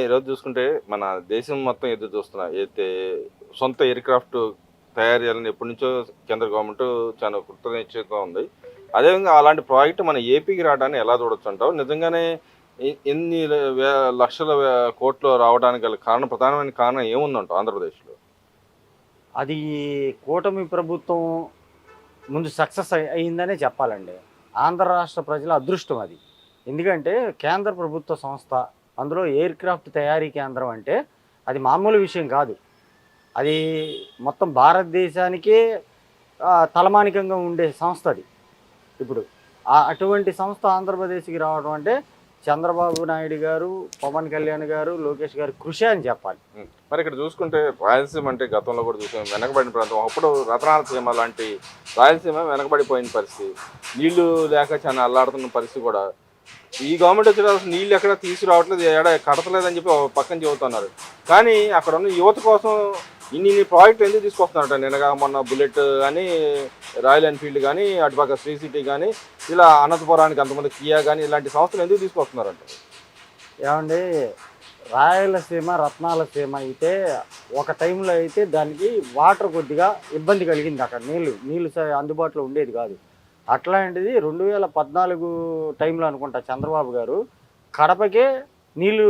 ఈరోజు చూసుకుంటే మన దేశం మొత్తం ఎదురు చూస్తున్నా అయితే సొంత ఎయిర్ క్రాఫ్ట్ తయారు చేయాలని ఎప్పటి నుంచో కేంద్ర గవర్నమెంట్ చాలా కృతనిశ్చయంగా ఉంది. అదేవిధంగా అలాంటి ప్రాజెక్ట్ మన ఏపీకి రావడాన్ని ఎలా చూడొచ్చు అంటావు? నిజంగానే ఎన్ని లక్షల కోట్లు రావడానికి గల ప్రధానమైన కారణం ఏముందంటావు ఆంధ్రప్రదేశ్లో? అది కూటమి ప్రభుత్వం ముందు సక్సెస్ అయిందనే చెప్పాలండి. ఆంధ్ర రాష్ట్ర ప్రజల అదృష్టం అది. ఎందుకంటే కేంద్ర ప్రభుత్వ సంస్థ, అందులో ఎయిర్ క్రాఫ్ట్ తయారీ కేంద్రం అంటే అది మామూలు విషయం కాదు. అది మొత్తం భారతదేశానికే తలమానికంగా ఉండే సంస్థ అది. ఇప్పుడు అటువంటి సంస్థ ఆంధ్రప్రదేశ్కి రావడం అంటే చంద్రబాబు నాయుడు గారు, పవన్ కళ్యాణ్ గారు, లోకేష్ గారు కృషి అని చెప్పాలి. మరి ఇక్కడ చూసుకుంటే రాయలసీమ అంటే గతంలో కూడా చూసాం వెనకబడిన ప్రాంతం. అప్పుడు రతనాలసీమ లాంటి రాయలసీమ వెనకబడిపోయిన పరిస్థితి, నీళ్లు లేక చాలా అల్లాడుతున్న పరిస్థితి కూడా ఈ గవర్నమెంట్ వచ్చిన నీళ్ళు ఎక్కడ తీసుకురావట్లేదు, ఎక్కడ కడతలేదని చెప్పి పక్కన చెబుతున్నారు. కానీ అక్కడ ఉన్న యువత కోసం ఇన్ని ప్రాజెక్టులు ఎందుకు తీసుకొస్తున్నారట? నిన్నగా మొన్న బుల్లెట్ కానీ, రాయల్ ఎన్ఫీల్డ్ కానీ, అటుపక్క శ్రీ సిటీ కానీ, ఇలా అనంతపురానికి అంతమంది కియా కానీ ఇలాంటి సంస్థలు ఎందుకు తీసుకొస్తున్నారంట? ఏమండి, రాయలసీమ రత్నాలసీమ అయితే ఒక టైంలో అయితే దానికి వాటర్ కొద్దిగా ఇబ్బంది కలిగింది. అక్కడ నీళ్ళు అందుబాటులో ఉండేది కాదు. అట్లాంటిది 2014 టైంలో అనుకుంటా చంద్రబాబు గారు కడపకే నీళ్ళు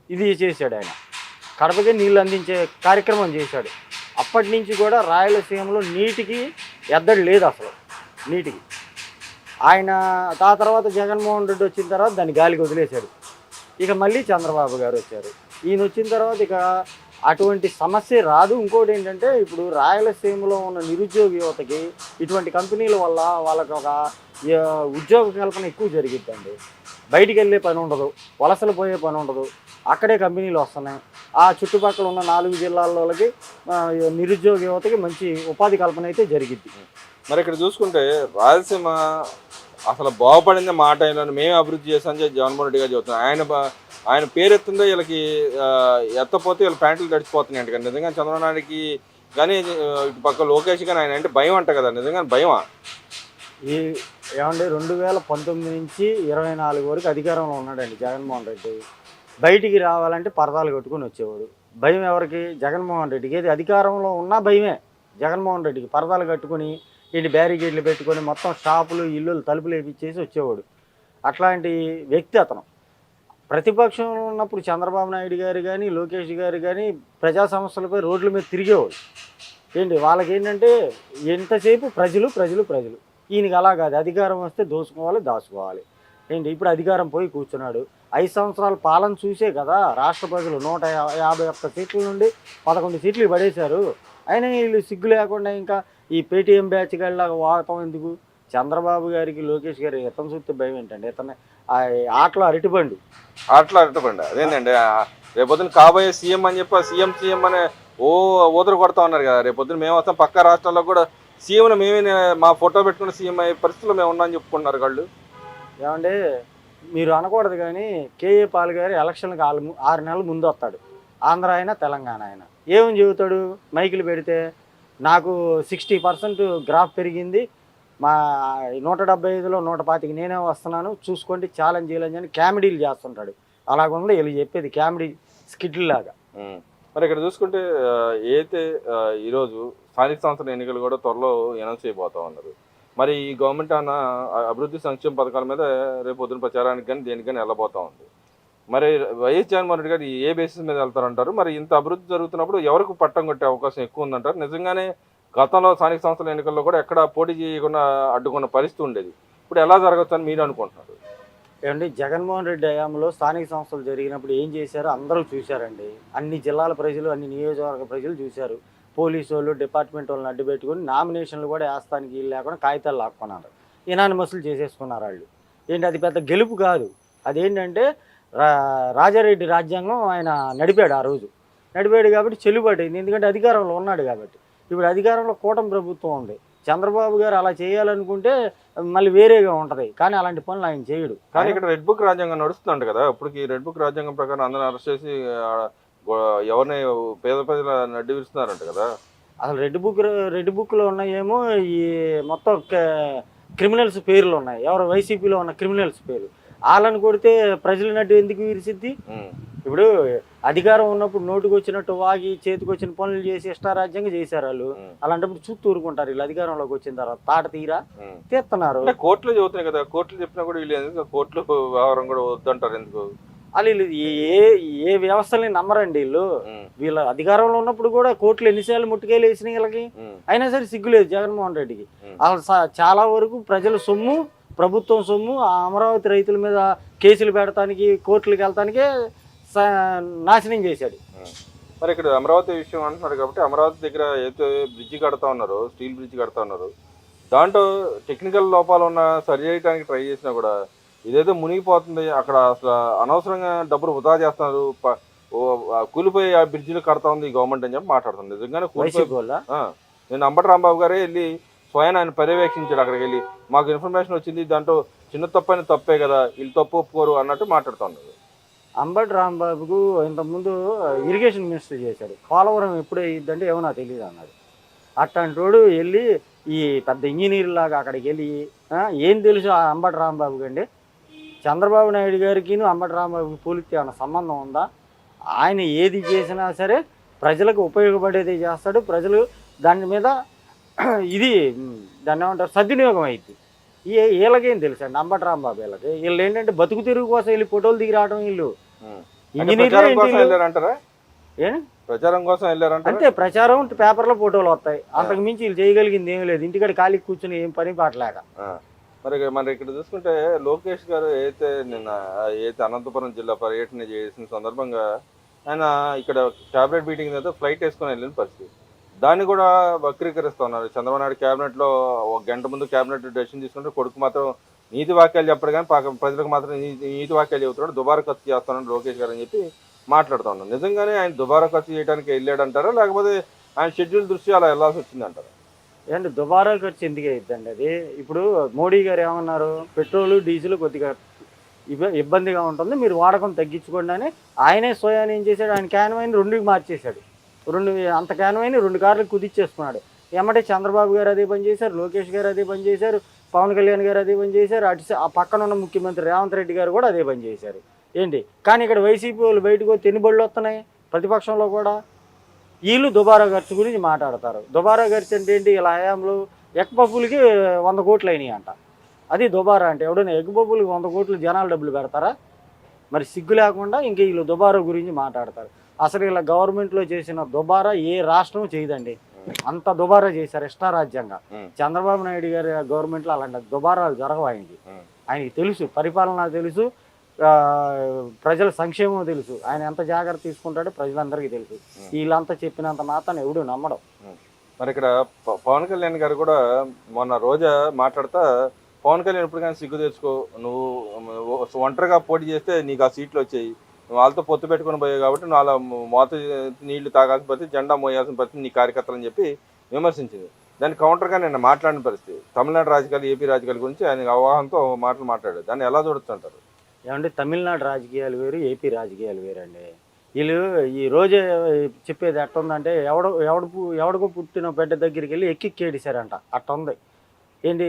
ఇది చేశాడు. ఆయన కడపకే నీళ్ళు అందించే కార్యక్రమం చేశాడు. అప్పటి నుంచి కూడా రాయలసీమలో నీటికి ఎద్దడి లేదు అసలు. నీటికి ఆయన ఆ తర్వాత జగన్మోహన్ రెడ్డి వచ్చిన తర్వాత దాన్ని గాలికి వదిలేశాడు. ఇక మళ్ళీ చంద్రబాబు గారు వచ్చారు. ఈయన వచ్చిన తర్వాత ఇక అటువంటి సమస్య రాదు. ఇంకోటి ఏంటంటే ఇప్పుడు రాయలసీమలో ఉన్న నిరుద్యోగ యువతకి ఇటువంటి కంపెనీల వల్ల వాళ్ళకి ఒక ఉద్యోగ కల్పన ఎక్కువ జరిగిద్దండి. బయటికి వెళ్ళే పని ఉండదు, వలసలు పోయే పని ఉండదు, అక్కడే కంపెనీలు వస్తున్నాయి. ఆ చుట్టుపక్కల ఉన్న 4 జిల్లాల్లోకి నిరుద్యోగ యువతకి మంచి ఉపాధి కల్పన అయితే జరిగిద్ది. మరి ఇక్కడ చూసుకుంటే రాయలసీమ అసలు బాగుపడింది మా టైంలో మేమే అభివృద్ధి చేస్తామని చెప్పి జగన్మోహన్ రెడ్డి గారు చెబుతున్నాం. ఆయన పేరు ఎత్తుందో వీళ్ళకి ఎత్తపోతే వీళ్ళ ప్యాంట్లు తడిచిపోతున్నాయి అంట. నిజంగా చంద్రబాబు నాయుడికి కానీ ఇటు పక్క లోకేష్ కానీ ఆయన అంటే భయం అంట కదా, నిజంగా భయమా? ఏమంటే 2019 నుంచి 24 వరకు అధికారంలో ఉన్నాడండి జగన్మోహన్ రెడ్డి. బయటికి రావాలంటే పరదాలు కట్టుకుని వచ్చేవాడు. భయం ఎవరికి? జగన్మోహన్ రెడ్డికి. ఏది అధికారంలో ఉన్నా భయమే జగన్మోహన్ రెడ్డికి. పరదాలు కట్టుకుని వీళ్ళు బ్యారికేడ్లు పెట్టుకొని మొత్తం షాపులు ఇల్లులు తలుపులు వేపించేసి వచ్చేవాడు. అట్లాంటి వ్యక్తి అతను. ప్రతిపక్షంలో ఉన్నప్పుడు చంద్రబాబు నాయుడు గారు కానీ, లోకేష్ గారు కానీ ప్రజా సమస్యలపై రోడ్ల మీద తిరిగేవాడు. వాళ్ళకి ఏంటంటే ఎంతసేపు ప్రజలు ప్రజలు ప్రజలు. ఈయనకి అలా కాదు, అధికారం వస్తే దోచుకోవాలి, దాచుకోవాలి. ఇప్పుడు అధికారం పోయి కూర్చున్నాడు. 5 సంవత్సరాల పాలన చూసే కదా రాష్ట్ర ప్రజలు 151 సీట్ల నుండి 11 సీట్లు పడేశారు. అయినా వీళ్ళు సిగ్గు లేకుండా ఇంకా ఈ పేటీఎం బ్యాచ్ గల్లాగా వాడటం ఎందుకు? చంద్రబాబు గారికి, లోకేష్ గారికి ఇతను చూస్తే భయం ఏంటండి? ఇతను ఆటలో అరటిపండు. అదేంటండి, రేపొద్దున కాబోయే సీఎం అని చెప్పి సీఎం అనే ఊదరు కొడతా ఉన్నారు కదా. రేపొద్దున మేము వస్తాం పక్క రాష్ట్రాల్లో కూడా సీఎంను మేమే మా ఫోటో పెట్టుకున్న సీఎం అయ్యే పరిస్థితుల్లో మేము ఉన్నామని చెప్పుకుంటున్నారు వాళ్ళు. ఏమంటే మీరు అనకూడదు కానీ కేఏ పాల్ గారు ఎలక్షన్కి 6 నెలల ముందు వస్తాడు. ఆంధ్ర అయినా తెలంగాణ అయినా ఏమని చెబుతాడు? మైకులు పెడితే నాకు 60% గ్రాఫ్ పెరిగింది, మా 175లో 125 నేనే వస్తున్నాను, చూసుకోండి, ఛాలెంజ్ అని కామెడీలు చేస్తుంటాడు. అలాగుంది వీళ్ళు చెప్పేది, కామెడీ స్కిట్లు లాగా. మరి ఇక్కడ చూసుకుంటే అయితే ఈరోజు స్థానిక సంస్థల ఎన్నికలు కూడా త్వరలో అనౌన్స్ అయిపోతూ ఉన్నారు. మరి ఈ గవర్నమెంట్ అన్న అభివృద్ధి సంక్షేమ పథకాల మీద రేపు పొద్దున ప్రచారానికి కానీ దేనికి కానీ వెళ్ళబోతూ ఉంది. మరి వైఎస్ జగన్మోహన్ రెడ్డి గారు ఏ బేసిస్ మీద వెళ్తారంటారు? మరి ఇంత అభివృద్ధి జరుగుతున్నప్పుడు ఎవరికి పట్టం కొట్టే అవకాశం ఎక్కువ ఉందంటారు? నిజంగానే గతంలో స్థానిక సంస్థల ఎన్నికల్లో కూడా ఎక్కడ పోటీ చేయకుండా అడ్డుకున్న పరిస్థితి ఉండేది. ఇప్పుడు ఎలా జరగచ్చు అని మీరు అనుకుంటున్నారు? జగన్మోహన్ రెడ్డి హయాంలో స్థానిక సంస్థలు జరిగినప్పుడు ఏం చేశారో అందరూ చూశారండి. అన్ని జిల్లాల ప్రజలు, అన్ని నియోజకవర్గ ప్రజలు చూశారు. పోలీసు వాళ్ళు, డిపార్ట్మెంట్ వాళ్ళని అడ్డు పెట్టుకుని నామినేషన్లు కూడా వేస్తానికి వీలు లేకుండా కాగితాలు లాక్కున్నారు. ఇనానిమస్లు చేసేసుకున్నారు వాళ్ళు. అది పెద్ద గెలుపు కాదు. అదేంటంటే రాజారెడ్డి రాజ్యాంగం ఆయన నడిపాడు. ఆ రోజు నడిపాడు కాబట్టి చెల్లుబాటు అయింది. ఎందుకంటే అధికారంలో ఉన్నాడు కాబట్టి. ఇప్పుడు అధికారంలో కూటమి ప్రభుత్వం ఉంది. చంద్రబాబు గారు అలా చేయాలనుకుంటే మళ్ళీ వేరేగా ఉంటుంది, కానీ అలాంటి పనులు ఆయన చేయడు. కానీ ఇక్కడ రెడ్ బుక్ రాజ్యాంగం నడుస్తుందంట కదా. ఇప్పటికి రెడ్ బుక్ రాజ్యాంగం ప్రకారం అందరిని అరెస్ట్ చేసి ఎవరిని పేద ప్రజలు నడ్డి విరుస్తున్నారంట కదా. అసలు రెడ్ బుక్లో ఉన్నాయేమో ఈ మొత్తం క్రిమినల్స్ పేర్లు ఉన్నాయి. ఎవరు వైసీపీలో ఉన్న క్రిమినల్స్ పేరు. వాళ్ళని కొడితే ప్రజల నడ్డు ఎందుకు విరిసిద్ది? ఉమ్, ఇప్పుడు అధికారం ఉన్నప్పుడు నోటుకు వచ్చినట్టు వాగి చేతికి వచ్చిన పనులు చేసి ఇష్టారాజ్యంగా చేశారు వాళ్ళు. ఉమ్, అలాంటప్పుడు చూస్తూ ఊరుకుంటారు వీళ్ళు అధికారంలోకి వచ్చిన తర్వాత తాట తీరా ఉమ్. తీస్తున్నారు. అంటే కోర్టులో చదువుతున్నాయి కదా, కోర్టులు చెప్పినా కూడా వీళ్ళు ఎందుకు కోర్టులో వ్యవహారం కూడా వద్దంటారు ఎందుకు? వాళ్ళు వీళ్ళు ఏ ఏ వ్యవస్థల్ని నమ్మరండి వీళ్ళు. ఉమ్, వీళ్ళ అధికారంలో ఉన్నప్పుడు కూడా కోర్టులు ఎన్నిసార్లు ముట్టుకేలు వేసినాయి వీళ్ళకి, ఉమ్, అయినా సరే సిగ్గులేదు జగన్మోహన్ రెడ్డికి. ఉమ్, వాళ్ళు చాలా వరకు ప్రజల సొమ్ము, ప్రభుత్వం సొమ్ము ఆ అమరావతి రైతుల మీద కేసులు పెడతానికి కోర్టులకు వెళ్తానికే నాశనం చేశాడు. ఉమ్. మరి ఇక్కడ అమరావతి విషయం అంటున్నారు కాబట్టి అమరావతి దగ్గర ఏదైతే బ్రిడ్జి కడతా ఉన్నారు, స్టీల్ బ్రిడ్జి కడతా ఉన్నారు, దాంట్లో టెక్నికల్ లోపాలు ఉన్న సరి చేయడానికి ట్రై చేసినా కూడా ఇదేదో మునిగిపోతుంది, అక్కడ అసలు అనవసరంగా డబ్బులు వృధా చేస్తున్నారు, కూలిపోయి ఆ బ్రిడ్జిలు కడతా ఉంది ఈ గవర్నమెంట్ అని చెప్పి మాట్లాడుతుంది. నిజంగానే కూలిపోయి వైసీపీ వల్ల నేను అంబటి రాంబాబు గారే వెళ్ళి స్వయం ఆయన పర్యవేక్షించాడు. అక్కడికి వెళ్ళి మాకు ఇన్ఫర్మేషన్ వచ్చింది, దాంట్లో చిన్న తప్పని తప్పే కదా, వీళ్ళు తప్పు ఒప్పుకోరు అన్నట్టు మాట్లాడుతున్నారు. అంబటి రాంబాబుకు ఇంతకుముందు ఇరిగేషన్ మినిస్టర్ చేశాడు. పోలవరం ఎప్పుడు అయ్యిద్దంటే ఏమో నాకు తెలియదు అన్నాడు. అట్లాంటి వాడు వెళ్ళి ఈ పెద్ద ఇంజనీర్ లాగా అక్కడికి వెళ్ళి ఏం తెలుసు ఆ అంబటి రాంబాబుకి అండి? చంద్రబాబు నాయుడు గారికి అంబటి రాంబాబుకి పోలిస్తే ఏమైనా సంబంధం ఉందా? ఆయన ఏది చేసినా సరే ప్రజలకు ఉపయోగపడేది చేస్తాడు. ప్రజలు దాని మీద ఇది దాన్ని ఏమంటారు సద్వినియోగం అయింది. వీళ్ళకేం తెలుసు అండి అంబటి రాంబాబు వీళ్ళకి? వీళ్ళు ఏంటంటే బతుకు తెరుగు కోసం వెళ్ళి ఫోటోలు దిగి రావడం. వీళ్ళు ప్రచారం కోసం వెళ్ళారంటారా? ఏ ప్రచారం కోసం వెళ్ళారంటే అంతే, ప్రచారం పేపర్లో ఫోటోలు వస్తాయి, అంతకు మించి వీళ్ళు చేయగలిగింది ఏమీ లేదు. ఇంటికాడ ఖాళీ కూర్చుని ఏం పని పాటలేక. మరి ఇక్కడ చూసుకుంటే లోకేష్ గారు ఏదైతే అనంతపురం జిల్లా పర్యటన చేసిన సందర్భంగా ఆయన ఇక్కడ క్యాబినెట్ మీటింగ్ అయితే ఫ్లైట్ వేసుకొని వెళ్ళిన పరిస్థితి, దాన్ని కూడా వక్రీకరిస్తూ ఉన్నారు. చంద్రబాబు నాయుడు క్యాబినెట్లో ఒక గంట ముందు క్యాబినెట్ డెసిషన్ తీసుకుంటే కొడుకు మాత్రం నీతి వాక్యాలు చెప్పడు కానీ ప్రజలకు మాత్రం నీతి వాక్యాలు చెబుతున్నాడు, దుబారా ఖర్చు చేస్తున్నాడు లోకేష్ గారు అని చెప్పి మాట్లాడుతూ ఉన్నాను. నిజంగానే ఆయన దుబారా ఖర్చు చేయడానికి వెళ్ళాడంటారా, లేకపోతే ఆయన షెడ్యూల్ దృష్టి అలా వెళ్ళాల్సి వచ్చిందంటారా? ఏంటి దుబారా ఖర్చు ఎందుకు అవుతుందండి? అది ఇప్పుడు మోడీ గారు ఏమన్నారు, పెట్రోలు డీజిల్ కొద్దిగా ఇబ్బందిగా ఉంటుంది, మీరు వాడకం తగ్గించుకోండి అని ఆయనే స్వయాన్ని ఏం చేశాడు, ఆయన క్యాన్వైన్ 2కి మార్చేశాడు. అంత క్యాన్వైన్ 2 కార్లు కుదిచ్చేసుకున్నాడు. ఏమంటే చంద్రబాబు గారు అదే పని చేశారు, లోకేష్ గారు అదే పని చేశారు, పవన్ కళ్యాణ్ గారు అదే పని చేశారు, ఆ పక్కన ఉన్న ముఖ్యమంత్రి రేవంత్ రెడ్డి గారు కూడా అదే పని చేశారు. ఏంటి కానీ ఇక్కడ వైసీపీ వాళ్ళు బయటకు వచ్చి ఎన్ని బళ్ళు వస్తున్నాయి ప్రతిపక్షంలో కూడా? వీళ్ళు దుబారా ఖర్చు గురించి మాట్లాడతారు. దుబారా ఖర్చు అంటే ఏంటి? ఇలా హయాంలో ఎగ్ పప్పులకి 100 కోట్లు అయినాయి అంట. అది దుబారా అంటే ఎవడైనా ఎగ్ పప్పులకి 100 కోట్లు జనాలు డబ్బులు పెడతారా? మరి సిగ్గు లేకుండా ఇంక వీళ్ళు దుబారా గురించి మాట్లాడతారు. అసలు ఇలా గవర్నమెంట్లో చేసిన దుబారా ఏ రాష్ట్రం చేయదండి. అంత దుబారా చేశారు ఇష్టారాజ్యంగా. చంద్రబాబు నాయుడు గారి గవర్నమెంట్లో అలాంటి దుబారాలు జరగవు. ఆయనకి తెలుసు, పరిపాలన తెలుసు, ప్రజల సంక్షేమం తెలుసు, ఆయన ఎంత జాగ్రత్త తీసుకుంటాడో ప్రజలందరికీ తెలుసు. వీళ్ళంతా చెప్పినంత మాత్రం ఎవడు నమ్మడం. మరి ఇక్కడ పవన్ కళ్యాణ్ గారు కూడా మొన్న రోజా మాట్లాడుతా, పవన్ కళ్యాణ్ ఇప్పుడు కానీ సిగ్గు తెచ్చుకో, నువ్వు ఒంటరిగా పోటీ చేస్తే నీకు ఆ సీట్లు వచ్చాయి, నువ్వు వాళ్ళతో పొత్తు పెట్టుకుని పోయావు కాబట్టి నువ్వు అలా మోత నీళ్లు తాగాల్సిన పరిస్థితి, జెండా మోయాల్సిన పరిస్థితి నీ కార్యకర్తలు అని చెప్పి విమర్శించింది. దానికి కౌంటర్గా నిన్న మాట్లాడిన పరిస్థితి తమిళనాడు రాజకీయాలు, ఏపీ రాజకీయాల గురించి ఆయన అవగాహనతో మాట్లాడాడు. దాన్ని ఎలా చూడొచ్చు అంటారు? ఏమంటే తమిళనాడు రాజకీయాలు వేరు, ఏపీ రాజకీయాలు వేరండి. వీళ్ళు ఈ రోజే చెప్పేది ఎట్టుందంటే ఎవడికో పుట్టిన బిడ్డ దగ్గరికి వెళ్ళి ఎక్కిక్కేడిశారంట. అట్ట ఉంది. ఏంటి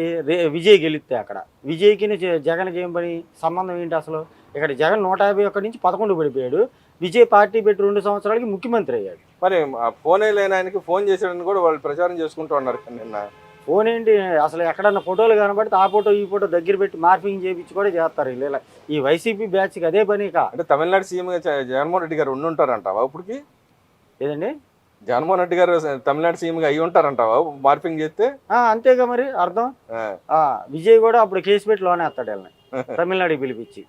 విజయ్ గెలిస్తే అక్కడ విజయ్కి జగన్కి ఏం పని సంబంధం ఏంటి అసలు? ఇక్కడ జగన్ 151 నుంచి 11 పడిపోయాడు. విజయ్ పార్టీ పెట్టి 2 సంవత్సరాలకి ముఖ్యమంత్రి అయ్యాడు. మరి ఫోనే లేని ఆయనకి ఫోన్ చేశాడని కూడా వాళ్ళు ప్రచారం చేసుకుంటూ ఉన్నారు. నిన్న ఫోన్ ఏంటి అసలు? ఎక్కడన్నా ఫోటోలు కనబడితే ఆ ఫోటో ఈ ఫోటో దగ్గర పెట్టి మార్పింగ్ చేయించి కూడా చేస్తారు ఇలా. ఈ వైసీపీ బ్యాచ్కి అదే పని. అంటే తమిళనాడు సీఎంగా జగన్మోహన్ రెడ్డి గారు ఉండుంటారంటావా ఇప్పటికి? ఏదండి, జగన్మోహన్ రెడ్డి గారు తమిళనాడు సీఎంగా అయ్యి ఉంటారంటావా మార్పింగ్ చేస్తే? అంతేగా మరి అర్థం. విజయ్ కూడా అప్పుడు కేసు పెట్టి లోనే వస్తాడు వీళ్ళని తమిళనాడుకి పిలిపించి.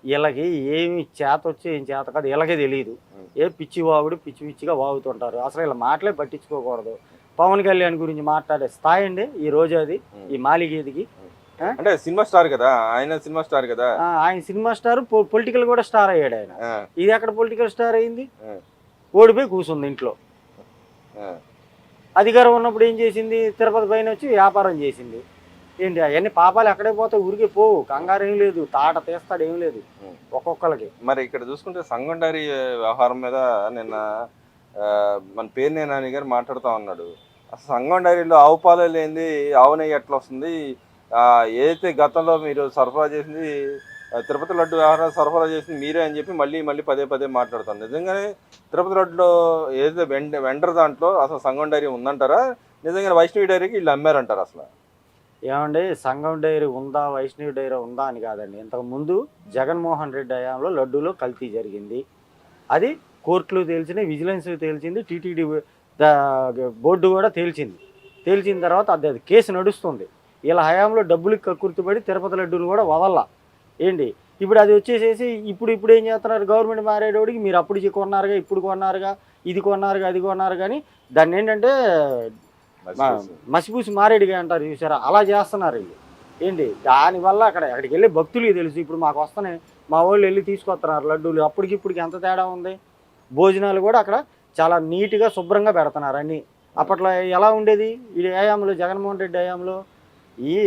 వీళ్ళకి ఏమి చేత వచ్చి ఏం చేత కాదు వీళ్ళకే తెలియదు. ఏ పిచ్చి వాగుడు పిచ్చి పిచ్చిగా వాగుతుంటారు. అసలు ఇలా మాటలే పట్టించుకోకూడదు. పవన్ కళ్యాణ్ గురించి మాట్లాడే స్థాయి అండి ఈ రోజు అది ఈ మాలిగేదికి. అంటే సినిమా స్టార్ కదా ఆయన, సినిమా స్టార్ కదా ఆయన, సినిమా స్టార్, పొలిటికల్ కూడా స్టార్ అయ్యాడు ఆయన. ఇది ఎక్కడ పొలిటికల్ స్టార్ అయింది? ఓడిపోయి కూర్చుంది ఇంట్లో. అధికారం ఉన్నప్పుడు ఏం చేసింది? తిరుపతి పైన వచ్చి వ్యాపారం చేసింది. ఏంటి అవన్నీ పాపాలు ఎక్కడే పోతాయి, ఊరికే పోవు. కంగారు ఏం లేదు, తాట తీస్తాడు ఏం లేదు ఒక్కొక్కరికి. మరి ఇక్కడ చూసుకుంటే సంగం డైరీ వ్యవహారం మీద నిన్న మన పేర్ని నాని గారు మాట్లాడుతూ ఉన్నాడు. అసలు సంగం డైరీలో ఆవు పాలు లేనిది ఆవు నెయ్యి ఎట్లా వస్తుంది? ఏదైతే గతంలో మీరు సరఫరా చేసింది తిరుపతి లడ్డు వ్యవహారం సరఫరా చేసింది మీరే అని చెప్పి మళ్ళీ మళ్ళీ పదే పదే మాట్లాడుతాను. నిజంగానే తిరుపతి లడ్డులో ఏదైతే వెండర్ దాంట్లో అసలు సంగం డైరీ ఉందంటారా, నిజంగానే వైష్ణవి డైరీకి వీళ్ళు అమ్మారంటారు అసలు? ఏమండి, సంగం డైరీ ఉందా వైష్ణవి డైరీ ఉందా అని కాదండి. ఇంతకుముందు జగన్మోహన్ రెడ్డి హయాంలో లడ్డూలో కల్తీ జరిగింది. అది కోర్టులో తేల్చింది, విజిలెన్స్ తేల్చింది, టీటీడీ బోర్డు కూడా తేల్చింది. తేల్చిన తర్వాత అది కేసు నడుస్తుంది. వీళ్ళ హయాంలో డబ్బులకి కక్కుర్తిపడి తిరుపతి లడ్డూలు కూడా వదల్లా. ఏంటి ఇప్పుడు అది వచ్చేసేసి ఇప్పుడు ఏం చేస్తున్నారు, గవర్నమెంట్ మారేటోడికి మీరు అప్పుడు కొన్నారుగా, ఇప్పుడు కొన్నారుగా, ఇది కొన్నారుగా, అది కొన్నారు, కానీ దాన్ని ఏంటంటే మసిపూసి మారేడుగా అంటారు చూసారా, అలా చేస్తున్నారు వీళ్ళు. ఏంటి దానివల్ల అక్కడికి వెళ్ళే భక్తులకి తెలుసు. ఇప్పుడు మాకు వస్తున్నాయి, మా వాళ్ళు వెళ్ళి తీసుకొస్తున్నారు లడ్డూలు. అప్పటికిప్పటికి ఎంత తేడా ఉంది. భోజనాలు కూడా అక్కడ చాలా నీట్గా శుభ్రంగా పెడుతున్నారు అన్నీ. అప్పట్లో ఎలా ఉండేది ఈ హయాంలో, జగన్మోహన్ రెడ్డి హయాంలో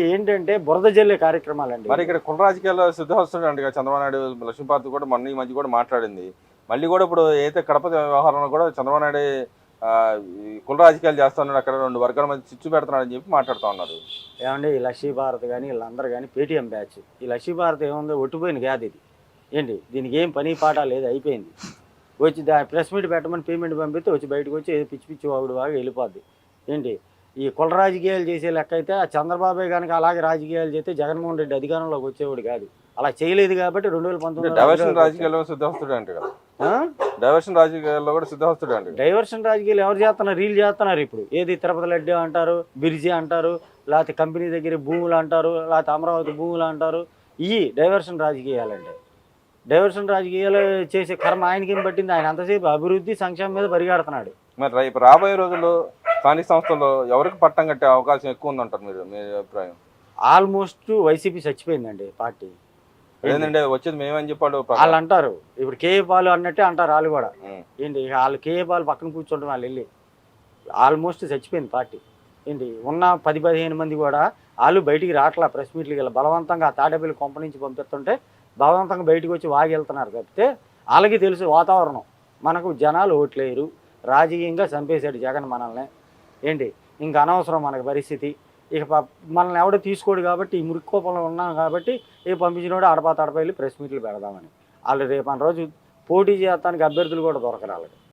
ఏంటంటే బురద జల్లే కార్యక్రమాలండి. మరి ఇక్కడ కుల రాజకీయాల్లో సిద్ధవస్తుడు అంటే చంద్రబాబు నాయుడు లక్ష్మీపార్తి కూడా మొన్న ఈ మధ్య కూడా మాట్లాడింది. మళ్ళీ కూడా ఇప్పుడు అయితే కడప వ్యవహారంలో కూడా చంద్రబాబు నాయుడు కుల రాజకీయాలు చేస్తున్నాడు, అక్కడ 2 వర్గాల మధ్య చిచ్చు పెడుతున్నాడని చెప్పి మాట్లాడుతూ ఉన్నారు. ఏమండి, ఈ లక్ష్మీ భారత్ కానీ వీళ్ళందరూ కానీ పేటీఎం బ్యాచ్. ఈ లక్ష్మీ భారత్ ఏముందో ఒట్టిపోయిన గ్యాది ఇది. ఏంటి దీనికి ఏం పని పాట లేదు, అయిపోయింది. వచ్చి ప్రెస్ మీట్ పెట్టమని పేమెంట్ పంపిస్తే వచ్చి బయటకు వచ్చి ఏదో పిచ్చి పిచ్చి వాగుడు బాగా వెళ్ళిపోద్ది. ఏంటి ఈ కుల రాజకీయాలు చేసే లెక్క అయితే ఆ చంద్రబాబే కనుక అలాగే రాజకీయాలు చేస్తే జగన్మోహన్ రెడ్డి అధికారంలోకి వచ్చేవాడు కాదు. అలా చేయలేదు కాబట్టి 2019 డైవర్షన్ రాజకీయాల్లో సిద్ధవస్తుడు అంటే కదా, డైవర్షన్ రాజకీయాల్లో కూడా సిద్ధవస్తుడు అంటే. డైవర్షన్ రాజకీయాలు ఎవరు చేస్తున్నారు, రీల్ చేస్తున్నారు. ఇప్పుడు ఏది తిరుపతి లడ్డు అంటారు, బిర్జీ అంటారు, లేకపోతే కంపెనీ దగ్గర భూములు అంటారు, లేకపోతే అమరావతి భూములు అంటారు. ఇవి డైవర్షన్ రాజకీయాలంటే. డైవర్షన్ రాజకీయాలు చేసే కర్మ ఆయనకేం పట్టింది? ఆయన అంతసేపు అభివృద్ధి సంక్షేమం మీద పరిగెడుతున్నాడు. మరి రేపు రాబోయే రోజుల్లో స్థానిక సంస్థల్లో ఎవరికి పట్టం కట్టే అవకాశం ఎక్కువ ఉందంటారు మీ అభిప్రాయం? ఆల్మోస్ట్ వైసీపీ చచ్చిపోయిందండి పార్టీ. ఏంటంటే వచ్చేది మేమని చెప్పాడు వాళ్ళు అంటారు. ఇప్పుడు కేఏ పాలు అన్నట్టే అంటారు వాళ్ళు కూడా. ఏంటి వాళ్ళు కేఏ పాలు పక్కన కూర్చుంటాం, వాళ్ళు వెళ్ళి ఆల్మోస్ట్ చచ్చిపోయింది పార్టీ. ఏంటి ఉన్న 10-15 మంది కూడా వాళ్ళు బయటికి రావట్లా. ప్రెస్ మీట్లకి వెళ్ళి బలవంతంగా తాడేపల్లి కొంప నుంచి పంపిస్తుంటే బలవంతంగా బయటకు వచ్చి వాగి వెళ్తున్నారు తప్పితే వాళ్ళకి తెలుసు వాతావరణం. మనకు జనాలు ఓట్లేరు, రాజకీయంగా చంపేశాడు జగన్ మనల్ని. ఏంటి ఇంకా అనవసరం మనకు పరిస్థితి. ఇక మనల్ని ఎవడో తీసుకోడు కాబట్టి ఈ మురికి కోపంలో ఉన్నాం కాబట్టి పంపించినోడు అడపా తడప వెళ్ళి ప్రెస్ మీట్లు పెడదామని. వాళ్ళు రేపు రోజు పోటీ చేస్తానికి అభ్యర్థులు కూడా దొరకరాలి.